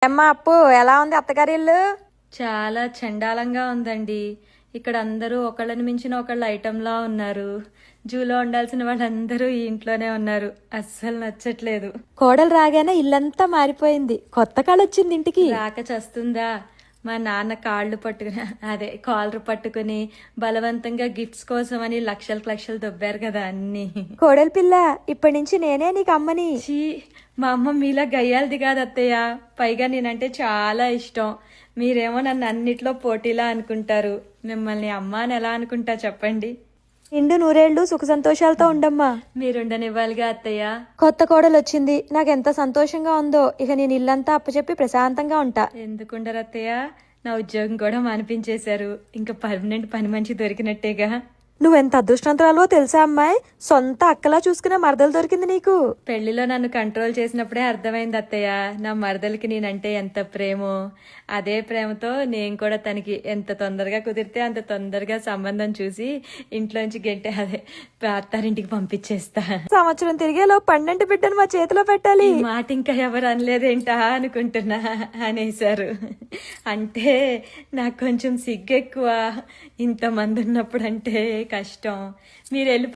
అమ్మా అప్పు ఎలా ఉంది అత్తగారి ఇల్లు? చాలా చండాలంగా ఉందండి. ఇక్కడ అందరూ ఒకళ్ళని మించిన ఒకళ్ళ ఐటంలా ఉన్నారు. జూలో ఉండాల్సిన వాళ్ళందరూ ఈ ఇంట్లోనే ఉన్నారు. అస్సలు నచ్చట్లేదు. కోడలు రాగానే ఇల్లంతా మారిపోయింది. కొత్త కాళ్ళొచ్చింది ఇంటికి. రాక చస్తుందా? మా నాన్న కాళ్ళు పట్టుకుని అదే కాలర్ పట్టుకుని బలవంతంగా గిఫ్ట్స్ కోసం అని లక్షలకు లక్షలు దొబ్బారు కదా అన్ని. కోడలి పిల్ల, ఇప్పటి నుంచి నేనే నీకు అమ్మని. చీ, మా అమ్మ మీలా గయ్యాలది కాదు అత్తయ్య. పైగా నేనంటే చాలా ఇష్టం. మీరేమో నన్ను అన్నిట్లో పోటీలా అనుకుంటారు. మిమ్మల్ని అమ్మ అని ఎలా అనుకుంటా చెప్పండి? నిండు నూరేళ్లు సుఖ సంతోషాలతో ఉండమ్మా. మీరుండనివ్వాలిగా అత్తయ్య. కొత్త కోడలు వచ్చింది, నాకెంత సంతోషంగా ఉందో. ఇక నేను ఇల్లంతా అప్పచెప్పి ప్రశాంతంగా ఉంటా. ఎందుకుండరు అత్తయ్య? నా ఉద్యోగం కూడా మానిపించేశారు. ఇంకా పర్మనెంట్ పని మంచి దొరికినట్టేగా. నువ్వెంత అదృష్టవంతురాలో తెలుసా అమ్మాయి? సొంత అక్కలా చూసుకున్న మరదలు దొరికింది నీకు. పెళ్లిలో నన్ను కంట్రోల్ చేసినప్పుడే అర్థమైంది అత్తయ్య, నా మరదలకి నేనంటే ఎంత ప్రేమో. అదే ప్రేమతో నేను కూడా తనకి ఎంత తొందరగా కుదిరితే అంత తొందరగా సంబంధం చూసి ఇంట్లోంచి అదే అత్తారింటికి పంపించేస్తా. సంవత్సరం తిరిగేలో 12 బిడ్డను మా చేతిలో పెట్టాలి. ఈ మాట ఇంకా ఎవరు అనలేదేంటా అనుకుంటున్నా అనేసారు. అంటే నాకు కొంచెం సిగ్గెక్కువ. ఇంతమంది ఉన్నప్పుడు అంటే కష్టం. మీరు వెళ్ళి